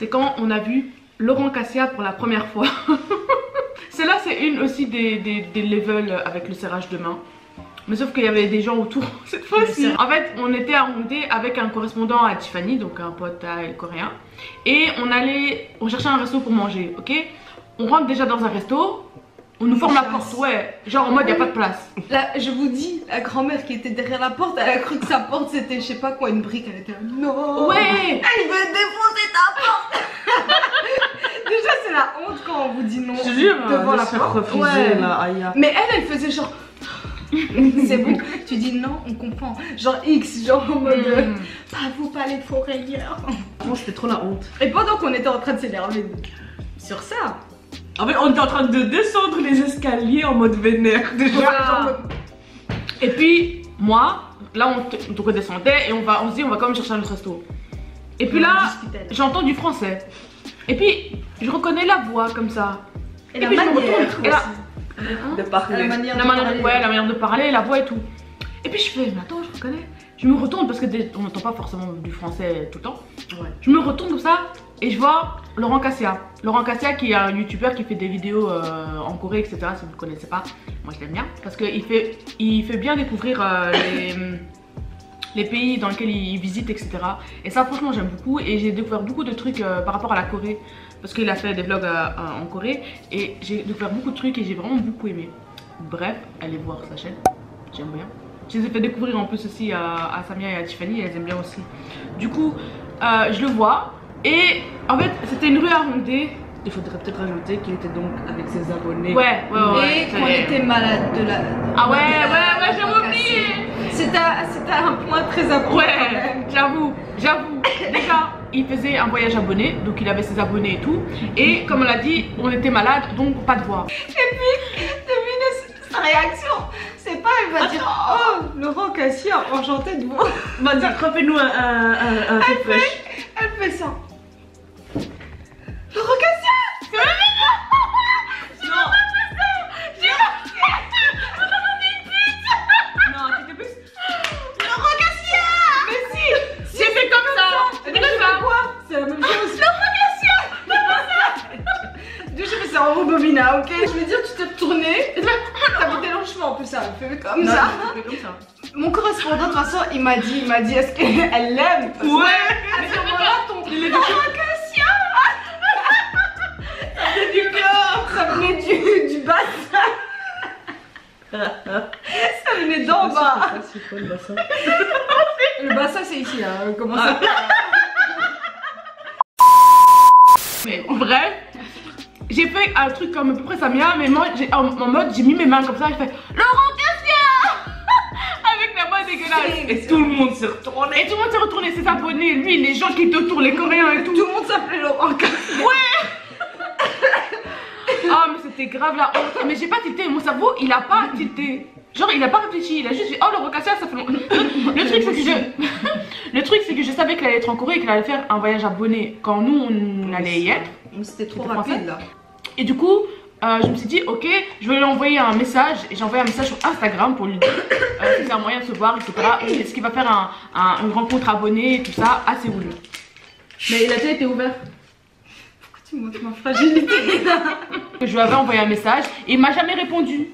c'est quand on a vu Laurent Cassia pour la première fois. Celle-là, c'est une aussi des levels avec le serrage de main. Mais sauf qu'il y avait des gens autour cette fois-ci. En fait, on était à Hongdae avec un correspondant à Tiffany, donc un pote coréen. Et on cherchait un resto pour manger, ok? On rentre déjà dans un resto, on nous forme la porte, ouais. Genre en mode, il n'y a pas de place. Là, je vous dis, la grand-mère qui était derrière la porte, elle a cru que sa porte c'était, je sais pas quoi, une brique. Elle était là, non! Ouais! Elle veut défoncer ta porte! Déjà, c'est la honte quand on vous dit non. Je te jure, devant la porte. Ouais. Là, aïe. Mais elle faisait genre. C'est bon, tu dis non, on comprend. Genre X, genre en mode pas vous, pas les fourrayeurs. Moi, c'était trop la honte. Et pendant qu'on était en train de s'énerver sur ça. En fait, on était en train de descendre les escaliers en mode vénère. Déjà. Voilà. Et puis, moi, là, on redescendait et on se dit, on va quand même chercher un autre resto. Et puis là, j'entends du français. Et puis, je reconnais la voix comme ça. Et la puis, manière je me retourne. Et là, De parler. La manière la manière de parler, la voix et tout. Et puis je fais, mais attends, je reconnais. Je me retourne parce que on n'entend pas forcément du français tout le temps. Ouais. Je me retourne comme ça et je vois Laurent Cassia. Laurent Cassia qui est un youtubeur qui fait des vidéos en Corée, etc. Si vous ne le connaissez pas, moi je l'aime bien. Parce qu'il fait bien découvrir les pays dans lesquels il visite, etc. Et ça franchement j'aime beaucoup et j'ai découvert beaucoup de trucs par rapport à la Corée. Parce qu'il a fait des vlogs en Corée et j'ai découvert beaucoup de trucs et j'ai vraiment beaucoup aimé. Bref, allez voir sa chaîne, j'aime bien. Je les ai fait découvrir en plus aussi à Samia et à Tiffany, elles aiment bien aussi. Du coup, je le vois et en fait c'était une rue à Hongdae. Il faudrait peut-être rajouter qu'il était donc avec ses abonnés. Ouais. Et qu'on était malade de la. Ah ouais, j'ai oublié. C'était un point très important. Ouais, j'avoue. Déjà, il faisait un voyage abonné, donc il avait ses abonnés et tout. Et comme on l'a dit, on était malade, donc pas de voix. Et puis, devinez sa réaction. C'est pas, elle va dire, oh, Laurent Cassia, enchanté de vous. Vas-y, refais-nous un refresh. Elle fait ça. Laurent Cassia. Bobina, ok? Je veux dire, tu t'es retourné. T'avais des longs cheveux en plus, ça fait comme ça. Mon correspondant, de toute façon, il m'a dit, est-ce qu'elle l'aime? Ouais! À ce moment-là, ton Cassia! Ça venait du cœur, ça venait du bassin. Ça venait d'en bas. Le bassin, c'est ici, là. Comment ça? Mais bref. J'ai fait un truc comme à peu près Samia, mais moi en mode j'ai mis mes mains comme ça, j'ai fait Laurent Cassia avec la voix dégueulasse. Et tout le monde s'est retourné. Et tout le monde s'est retourné, ses abonnés, lui, les gens qui étaient autour, les Coréens et tout. Tout le monde s'appelait Laurent Cassia. Ouais. Ah mais c'était grave la honte. Mais j'ai pas tilté, mon cerveau il a pas tilté. Genre il a pas réfléchi, il a juste dit oh Laurent Cassia ça fait longtemps. Le truc c'est que je savais qu'il allait être en Corée et qu'il allait faire un voyage abonné quand nous on allait y être. C'était trop rapide là. Et du coup, je me suis dit, ok, je vais lui envoyer un message. Et j'ai envoyé un message sur Instagram pour lui dire si c'est un moyen de se voir, etc. Est-ce qu'il va faire une rencontre abonnée et tout ça à Séoul. Mais il a déjà été ouvert. Pourquoi tu montres ma fragilité? Je lui avais envoyé un message et il m'a jamais répondu.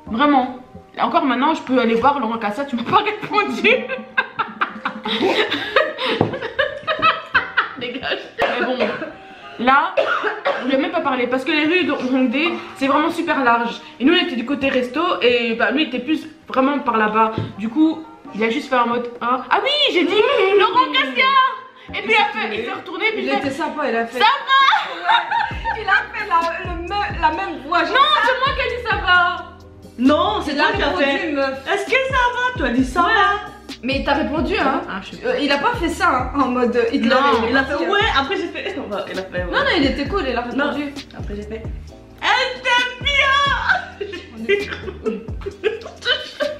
Vraiment. Encore maintenant, je peux aller voir Laurent Cassia, tu m'as pas répondu. Dégage. Mais bon. Là, je lui ai même pas parlé parce que les rues de Hongdae c'est vraiment super large. Et nous on était du côté resto et bah, lui il était plus vraiment par là-bas. Du coup, il a juste fait un mode hein. Ah oui, j'ai dit Laurent Cassia. Et puis il s'est retourné. Puis il était sympa, il a fait. Ça va. Il a fait la même voix. Non, c'est moi qui ai dit ça va. Non, c'est toi qui as fait. Est-ce que ça va? Tu as dit ça va. Mais t'as répondu hein. Il a pas fait ça hein, en mode Hitler. Non, il a fait ouais, après j'ai fait. Il a fait ouais. Non, il était cool, il a répondu. Non. Après j'ai fait. Elle t'aime bien.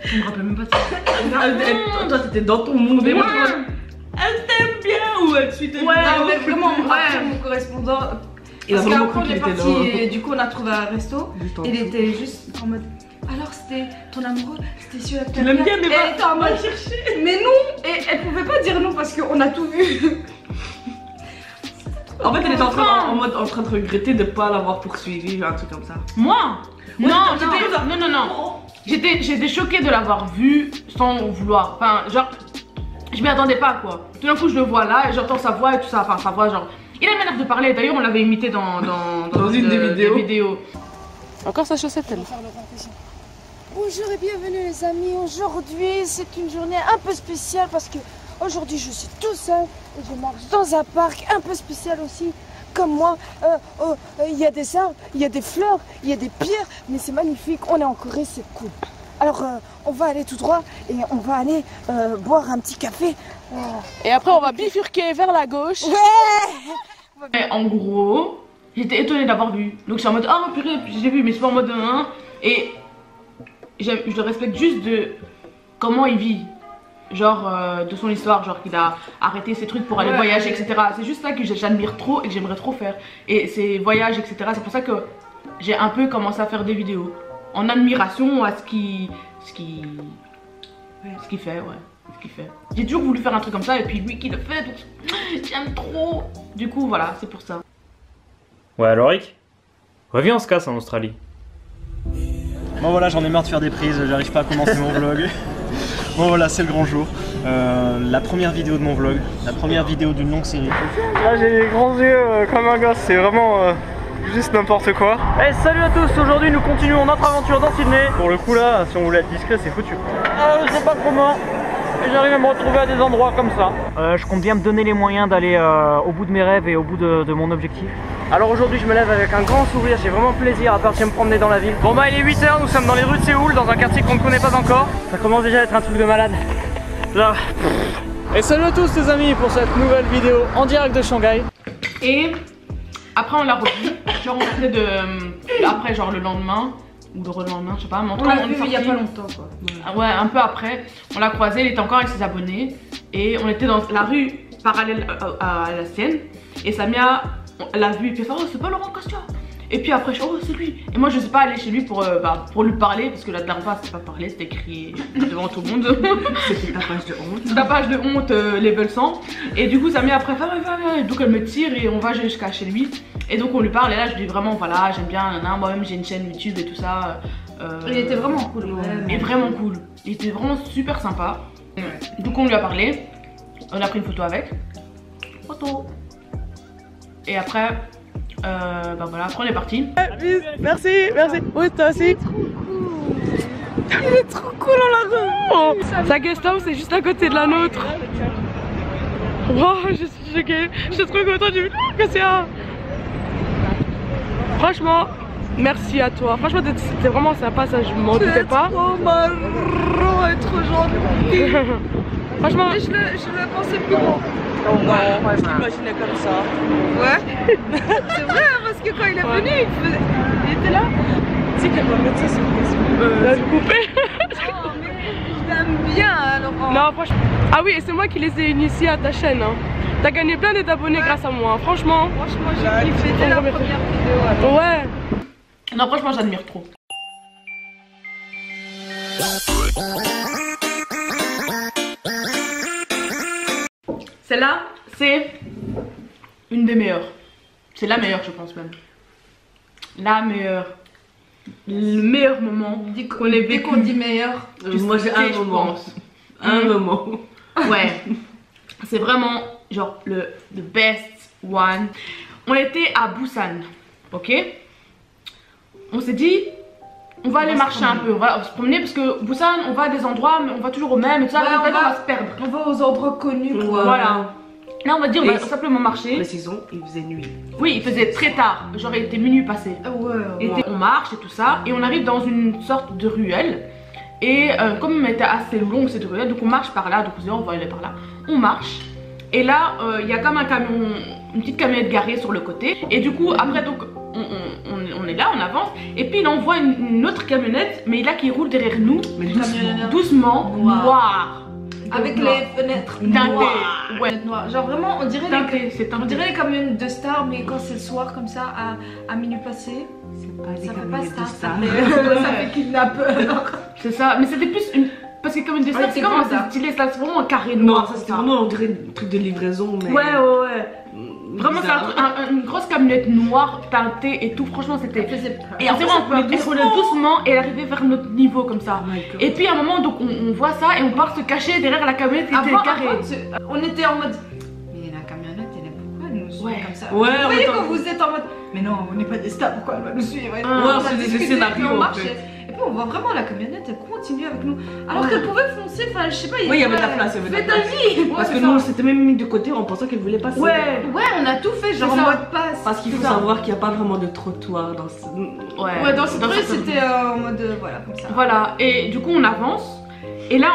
Je me rappelle même pas de ça. Toi t'étais dans ton monde et moi elle t'aime bien ou elle suit tes ouais, mais vraiment, mon correspondant. Parce qu'après on est parti et du coup on a trouvé un resto. Il était juste en mode. Alors c'était ton amoureux, c'était celui-là que tu l'aimes bien, mais elle était en mode chercher. Mais non, et elle pouvait pas dire non parce qu'on a tout vu. C'était En fait, elle était en train de regretter de pas l'avoir poursuivi, un truc comme ça. Moi? Ouais, Non. J'étais choquée de l'avoir vu sans vouloir. Enfin, genre, je m'y attendais pas quoi. Tout d'un coup, je le vois là et j'entends sa voix et tout ça. Enfin, sa voix, genre. Il a une manière de parler. D'ailleurs, on l'avait imité dans une des vidéos. Encore sa chaussette, elle. Bonjour et bienvenue les amis. Aujourd'hui, c'est une journée un peu spéciale parce que aujourd'hui, je suis tout seul et je marche dans un parc un peu spécial aussi. Comme moi, il y a des arbres, il y a des fleurs, il y a des pierres, mais c'est magnifique, on est en Corée, c'est cool. Alors, on va aller tout droit et on va aller boire un petit café. Et après, on va bifurquer vers la gauche. Ouais. Et en gros, j'étais étonnée d'avoir vu. Donc, je suis en mode, ah purée, j'ai vu, mais c'est pas en mode 1. Et je le respecte juste de comment il vit. Genre de son histoire, genre qu'il a arrêté ses trucs pour aller voyager, etc. C'est juste ça que j'admire trop et que j'aimerais trop faire. Et ces voyages, etc. C'est pour ça que j'ai un peu commencé à faire des vidéos. En admiration à ce qu'il fait. J'ai toujours voulu faire un truc comme ça et puis lui qui le fait, donc j'aime trop. Du coup voilà, c'est pour ça. Ouais alors Rick, reviens on se casse en Australie. Bon voilà, j'en ai marre de faire des prises, j'arrive pas à commencer mon vlog. Bon voilà, c'est le grand jour. La première vidéo de mon vlog, la première vidéo d'une longue série. Là j'ai les grands yeux comme un gosse, c'est vraiment juste n'importe quoi. Hey, salut à tous, aujourd'hui nous continuons notre aventure dans Sydney. Pour le coup là, si on voulait être discret, c'est foutu. Je sais pas comment, j'arrive à me retrouver à des endroits comme ça. Je compte bien me donner les moyens d'aller au bout de mes rêves et au bout de mon objectif. Alors aujourd'hui je me lève avec un grand sourire, j'ai vraiment plaisir à partir me promener dans la ville. Bon bah il est 8 h, nous sommes dans les rues de Séoul, dans un quartier qu'on ne connaît pas encore. Ça commence déjà à être un truc de malade. Là. Et salut à tous les amis pour cette nouvelle vidéo en direct de Shanghai. Et après on l'a revu, genre on faisait après genre le lendemain ou le relendemain, je sais pas, mais en tout cas on est sorti il y a pas longtemps quoi. Ouais, un peu après, on l'a croisé, il était encore avec ses abonnés et on était dans la rue parallèle à la sienne et Samia l'a vu et puis elle fait oh c'est pas Laurent Kassia. Et puis après je dis oh c'est lui. Et moi je sais pas aller chez lui pour lui parler parce que la dernière fois c'était pas parler, c'était écrit devant tout le monde. C'était ta page de honte. C'est ta page de honte level 100. Et du coup Samia après fait donc elle me tire et on va jusqu'à chez lui. Et donc on lui parle et là je dis vraiment voilà j'aime bien, moi-même j'ai une chaîne YouTube et tout ça. Il était vraiment cool. Et vraiment cool. Il était vraiment super sympa. Donc on lui a parlé, on a pris une photo avec. Photo. Et après, bah voilà, après on est parti. Merci. Oui, toi aussi. Il est trop cool en la rue. Oh, sa guest house c'est juste à côté de la nôtre. Wow, je suis choquée. Je suis trop contente, j'ai vu que c'est un. Franchement, merci à toi. Franchement, c'était vraiment sympa, ça je m'en doutais pas. Trop marrant et trop gentil. Franchement, je le pensais plus grand. Oh non, je l'imaginais comme ça. Ouais. C'est vrai, parce que quand il est venu, il était là. Tu sais qu'elle va mettre ça sur le Facebook. là je coupais. Oh, mais je l'aime bien, Laurent. Non, franchement. Ah oui, et c'est moi qui les ai initiés à ta chaîne. Hein. T'as gagné plein d'abonnés grâce à moi, franchement. Franchement, j'ai kiffé dès la première vidéo. Alors. Ouais. Non, franchement, j'admire trop. Celle-là, c'est une des meilleures. C'est la meilleure, je pense même. La meilleure. Le meilleur moment qu'on ait vécu. Dès qu'on dit meilleur, moi j'ai un moment. Un moment. Ouais. C'est vraiment genre le best one. On était à Busan, ok? On s'est dit, on va aller marcher un peu, on va se promener parce que Busan, on va à des endroits, mais on va toujours au même et tout ça, on va se perdre. On va aux endroits connus quoi. Voilà. Là on va dire, on va simplement marcher. Précisons, il faisait nuit. Oui, il faisait très tard, genre il était minuit passé. On marche et tout ça, et on arrive dans une sorte de ruelle. Et comme elle était assez longue cette ruelle, donc on marche par là, donc on va aller par là. On marche, et là il y a comme un camion, une petite camionnette garée sur le côté. Et du coup après donc on est là, on avance, et puis il envoie une autre camionnette, mais là qui roule derrière nous, mais doucement, noire. Avec les fenêtres noires. Ouais. Genre vraiment on dirait on dirait les camionnettes de stars, mais quand c'est le soir comme ça à minuit passé. C'est pas des camionnettes de stars. Ça fait kidnappeur. C'est ça, mais c'était plus une. Parce que comme une stars, c'est comme un stylé, c'est vraiment un carré noir. Non, ça c'était vraiment on dirait un truc de livraison. Mais... Ouais. Vraiment, c'est une grosse camionnette noire teintée et tout. Franchement, c'était. Et après, on roulait doucement et elle arrivait vers notre niveau comme ça. Et puis à un moment, donc on voit ça et on part se cacher derrière la camionnette qui était carrée. On était en mode. Mais la camionnette, elle est pourquoi elle nous suit comme ça? Ouais, vous voyez quand vous êtes en mode. Mais non, on n'est pas des stars, pourquoi elle va nous suivre? Ouais, on se dit des scénarios. On marchait. Et puis on voit vraiment la camionnette, elle continue avec nous. Alors qu'elle pouvait foncer, enfin je sais pas. Oui, il y avait de la place. Fais ta vie! Parce que nous, on s'était même mis de côté en pensant qu'elle voulait passer. Ouais, on a tout fait, genre en mode passe. Parce qu'il faut savoir qu'il n'y a pas vraiment de trottoir dans ce. Ouais, dans ce truc, c'était en mode. Voilà, comme ça. Voilà, et du coup, on avance. Et là,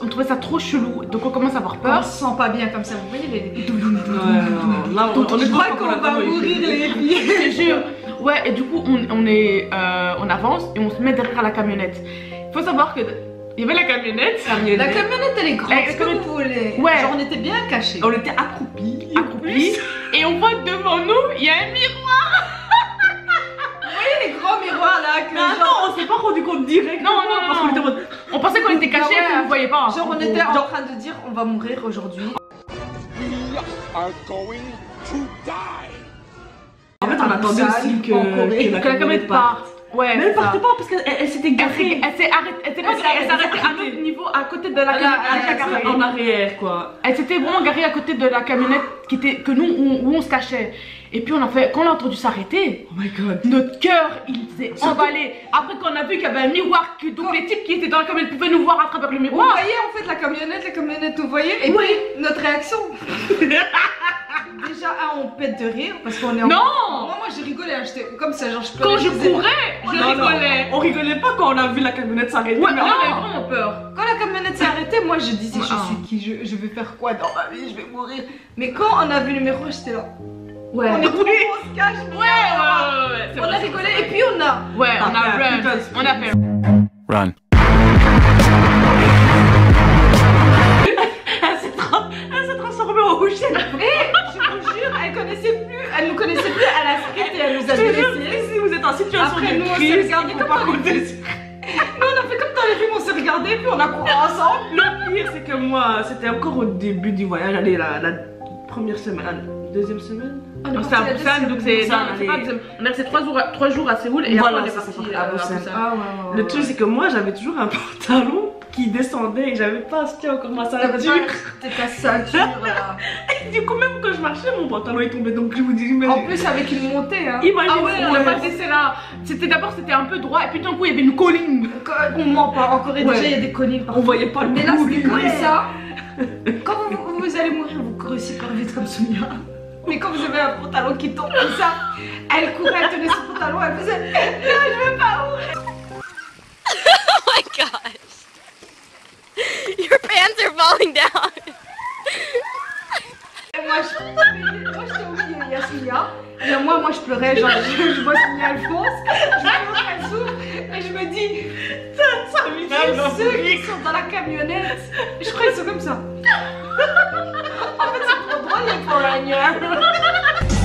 on trouvait ça trop chelou, donc on commence à avoir peur. On se sent pas bien comme ça, vous voyez les. Là, on est pas qu'on va mourir les filles. Je te jure. Ouais, et du coup, on avance et on se met derrière la camionnette. Faut savoir que il y avait la camionnette. La camionnette, elle est grande, est-ce que vous voulez? Ouais. Genre, on était bien cachés. On était accroupis. Et on voit devant nous, il y a un miroir. Vous voyez les grands miroirs là que. Mais attends, on s'est pas rendu compte direct. Non, parce qu'on était. On pensait qu'on était cachés et qu'on ne voyait pas. Genre, on était en train de dire, on va mourir aujourd'hui. We are going to die. En fait, on attendait aussi que la camionnette parte. Ouais. Mais elle partait pas parce qu'elle s'était garée. Elle s'est arrêtée à notre niveau, à côté de la camionnette. En arrière, quoi. Elle s'était vraiment garée à côté de la camionnette que nous, où on se cachait. Et puis quand on a entendu s'arrêter, oh my god, notre cœur il s'est emballé. Après qu'on a vu qu'il y avait un miroir, donc les types qui étaient dans la camionnette pouvaient nous voir à travers le miroir. Vous voyez en fait la camionnette, vous voyez. Et puis notre réaction. Déjà, on pète de rire parce qu'on est en. Non! Moi j'ai rigolé, j'étais comme ça, genre je pleurais. Quand je courais, je rigolais. On rigolait pas quand on a vu la camionnette s'arrêter. Ouais, mais on avait vraiment peur. Quand la camionnette s'est arrêtée, moi je disais, je suis qui, je vais faire quoi dans ma vie, je vais mourir. Mais quand on a vu le miroir, j'étais là. Ouais. On est trop, on se cache. Ouais. On a rigolé et puis on a. Ouais, on a fait. Run. Elle s'est transformée en rouchette. Et je vous jure, elle nous connaissait plus, elle a skate et elle nous a délaissés. Si vous êtes en situation après, de nous on s'est crise, regardé faut comme pas dans les compter. films. Nous on a fait comme dans les films, on s'est regardé puis on a couru ensemble. Le pire, c'est que moi, c'était encore au début du voyage, allez, la première semaine, deuxième semaine. C'est à Busan, donc c'est. On a resté 3 jours à Séoul et voilà, après on est parti à Busan. Le truc, c'est que moi, j'avais toujours un pantalon qui descendait et j'avais pas acheté encore ma ceinture. C'était ta ceinture là. Et du coup, même quand je marchais, mon pantalon est tombé. Donc je vous dis, en plus avec une montée hein. Imagine, ah ouais, on a pas laissé là. D'abord c'était un peu droit et puis d'un coup il y avait une colline. On ment pas, en Corée déjà il y a des collines partout. On voyait pas le mais là c'était comme ouais. ça. Quand vous allez mourir, vous courez super vite comme Sonia. Mais quand vous avez un pantalon qui tombe comme ça, elle courait, elle tenait son pantalon, elle faisait non, je veux pas mourir. Oh my gosh. Your pants are falling down. Et moi j'étais au milieu, il y a Sonia. Et moi je pleurais, genre je vois Sonia elle fonce, je vois l'autre elle s'ouvre et je me dis ceux qui sont dans la camionnette, je crois qu'ils sont comme ça. En fait c'est trop drôle les foreigners.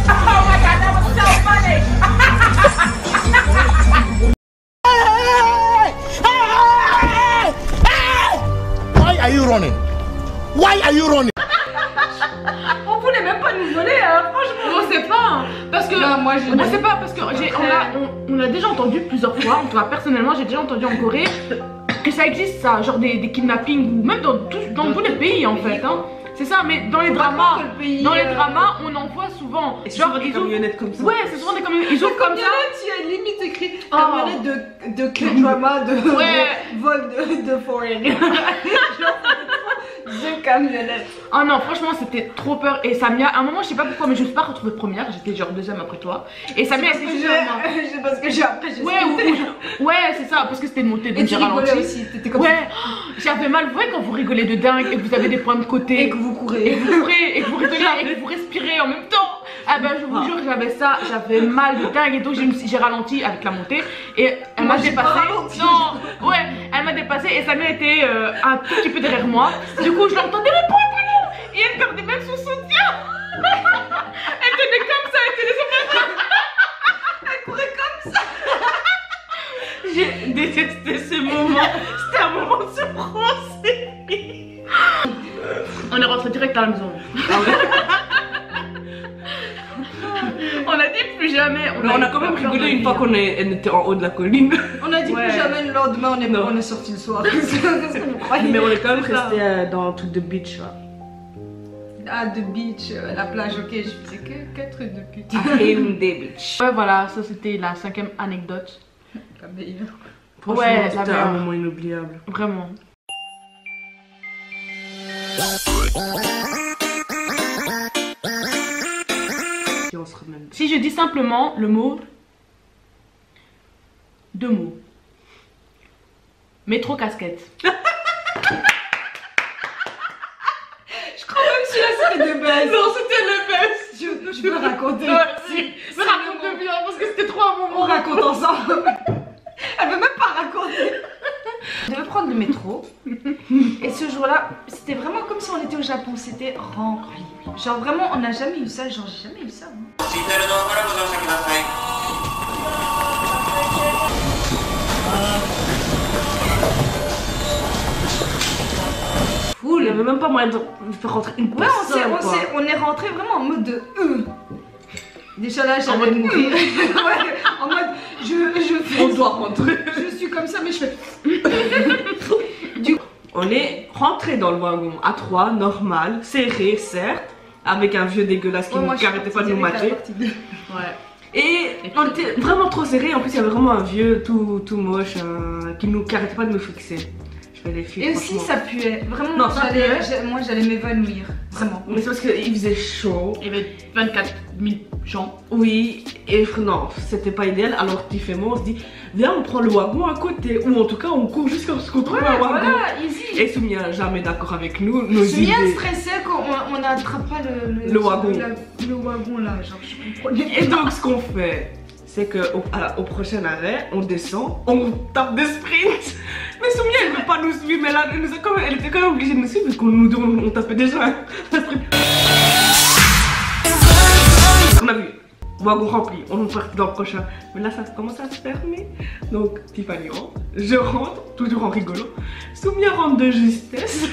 Oh my god, that was so funny. Why are you running? Why are you running? On voulait même pas nous voler, hein, franchement. On sait pas, parce que non, moi, on sait pas parce que on a déjà entendu plusieurs fois. En tout cas, personnellement, j'ai déjà entendu en Corée que ça existe, ça, genre des kidnappings ou même dans tous les pays en fait. Hein. C'est ça, mais dans les dramas, on en voit souvent. Et genre des camionnettes comme ça. Ouais, c'est souvent des camionnettes. Ils ouvrent comme ça. Il y a limite écrit camionnette de K-drama, de vol de foreign. De camionnette. Oh non, franchement, c'était trop peur. Et Samia, à un moment, je sais pas pourquoi, mais je me suis pas retrouvée première. J'étais genre deuxième après toi. Et Samia était juste c'est parce que j'ai après j'ai ouais, c'est ça, parce que c'était une montée de et tu rigolais aussi, t'étais comme ouais, j'avais mal. Vous voyez quand vous rigolez de dingue et que vous avez des points de côté et que vous courez et que vous rigolez et que vous respirez en même temps. Ah ben je vous jure, j'avais mal de dingue et donc j'ai ralenti avec la montée et elle m'a dépassé. Non, ouais, elle m'a dépassé et Samia était un tout petit peu derrière moi. Du coup je l'entendais mais pas et elle perdait même son soutien. Elle tenait comme ça, elle tenait son pantalon. Elle courait comme ça. J'ai détesté ces moments. C'était un moment de souffrance. On est rentré direct à la maison. Ah ouais. jamais. Mais on a quand même rigolé une fois qu'on était en haut de la colline. On a dit plus jamais le lendemain, on est sorti le soir. Qu'est-ce qu'on croyait? Mais on est quand même resté dans un truc de beach là. Ah, de beach, la plage, ok, je faisais que trucs de pute. Aim des beach. Ouais, voilà, ça c'était la 5e anecdote. La meilleure. Franchement, Ouais, la c'était meilleure. un moment inoubliable. Vraiment. Et on se remet. Si je dis simplement le mot, 2 mots. Métro casquette. Je crois même que celui-là c'était de base. Non, c'était le best. Je peux raconter. Mais raconte bien parce que c'était trop un On moment. raconte ensemble. Elle veut même pas raconter. Je devais prendre le métro. Et ce jour-là, c'était vraiment comme si on était au Japon. C'était rempli. Genre vraiment, on n'a jamais eu ça. Genre, j'ai jamais eu ça. Hein. Il n'y avait même pas moyen de faire rentrer une Ouais, personne. on est rentré vraiment en mode de Déjà là, j'allais mourir. Ouais, en mode, je fais. On doit rentrer. Je suis comme ça, mais je fais. On est rentré dans le wagon à 3, normal, serré, certes, avec un vieux dégueulasse qui n'arrêtait pas de nous mater. Ouais. Et on était vraiment trop serré. En plus, il y avait vraiment un vieux tout moche qui n'arrêtait pas de nous fixer. Je vais les filles. Et aussi, ça puait. Vraiment, Non, ça moi j'allais m'évanouir. Vraiment. Mais c'est parce qu'il faisait chaud. Il y avait 24 000 gens. Oui, et non, c'était pas idéal. Alors, Tiff et moi, on se dit, viens, on prend le wagon à côté. Ou en tout cas, on court jusqu'à ce qu'on trouve un wagon. Voilà, easy. Et Soumia, jamais d'accord avec nous. Nos Soumia idées. stressait qu'on n'attrape pas Le wagon. Le wagon là, genre je comprenais. Et donc, ce qu'on fait, c'est qu'au prochain arrêt, on descend, on tape des sprints. Mais Soumia, elle ne veut pas nous suivre, mais là, elle était quand même obligée de nous suivre, parce qu'on nous dit, on tapait déjà un sprint. On a vu, wagon rempli, on est parti dans le prochain. Mais là, ça commence à se fermer. Donc, Tiffany rentre, je rentre, toujours en rigolant. Soumia rentre de justesse.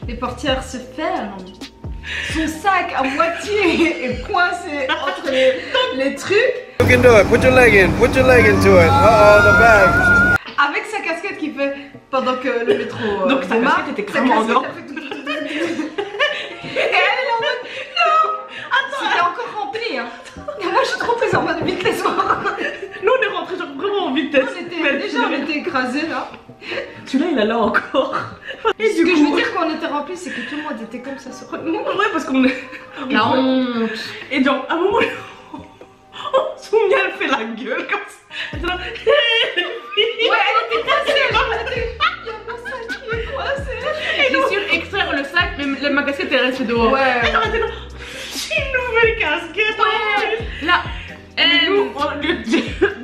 Les portières se ferment. Son sac à moitié est coincé entre les trucs. You can do it. Put your leg in. Put your leg into it. Uh-oh, the bag. Avec sa casquette qui fait pendant que le métro. Donc sa casquette était clairement en dehors. Et elle est en mode non. Attends, c'était encore rempli. Hein. Et moi je suis trop prise en mode vite les soirs. Nous on est rentré genre vraiment en vitesse. On était écrasés là. Celui-là il a là encore. Et ce que je veux dire quand on était rempli, c'est que tout le monde était comme ça sur nous. Ouais, parce qu'on est. La honte. Et genre, à un moment, Soumia elle fait la gueule comme ça. Elle était là. Ouais, elle était coincée. Il y a mon sac qui est coincé. J'ai su extraire le sac, mais ma casquette est restée dehors. Ouais. Elle était là. J'ai une nouvelle casquette. Ouais. Là. Et nous, au lieu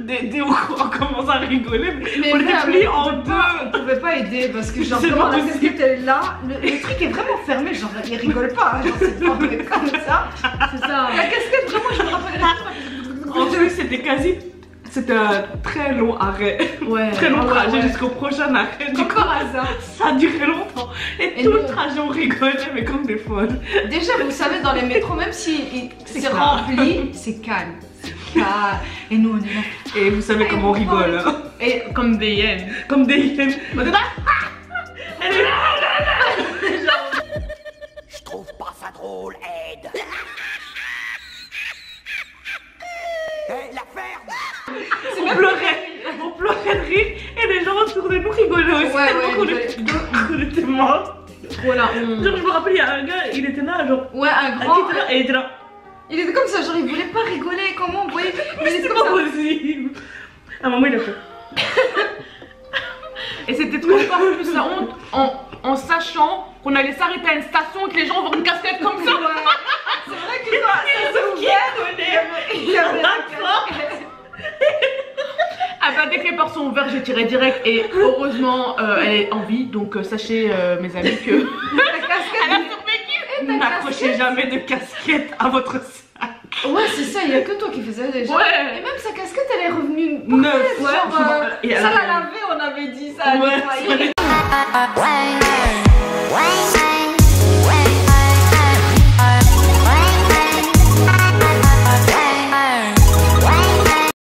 d'aider, on commence à rigoler. Mais on était frère, pliés en deux. On pouvait pas aider parce que genre C'est vraiment pas la possible. casquette est là, le truc est vraiment fermé, genre il rigole pas, hein, genre c'est pas comme ça. C'est ça. La casquette vraiment je me rappelle. En plus, c'était un très long arrêt. Ouais. Très long Ouais, trajet ouais. jusqu'au prochain arrêt. Du Comme coup, par hasard. ça a duré longtemps. Et tout le trajet, on rigolait, mais comme des folles. Déjà vous savez dans les métros, même si c'est calme. rempli, c'est calme. C'est calme. Et nous on est là. Et vous savez comment on rigole. Hein. Et comme des hyènes. Comme des hyènes. On est là. Elle est là. Je trouve pas ça drôle, Ed. Hé, la ferme. On pleurait de rire et les gens autour de nous rigolaient aussi. Ouais, tellement qu'on était morts. Trop la honte. Genre, je me rappelle, il y a un gars, il était là, genre. Ouais, un Qui grand. était là, et il était là. Il était comme ça, genre il voulait pas rigoler, comment vous voyez. Mais il était C'est comme pas ça. possible. À un moment, il a fait. Et c'était trop encore plus la honte en sachant qu'on allait s'arrêter à une station et que les gens vont une casquette comme ça. Ouais. C'est vrai que ça s'est ouvert. Il y avait la casquette. Ah bah dès que les portes sont ouvertes, j'ai tiré direct et heureusement elle est en vie, donc sachez mes amis que La casquette. elle a survécu. N'accrochez jamais de casquette à votre sac. Ouais, c'est ça, il y a que toi qui faisais déjà. Ouais. Et même sa casquette, elle est revenue Neuf, parfaite, ouais, genre, et ça elle- la laver, on avait dit ça. Ouais, nettoyer. Wang, wang, wang.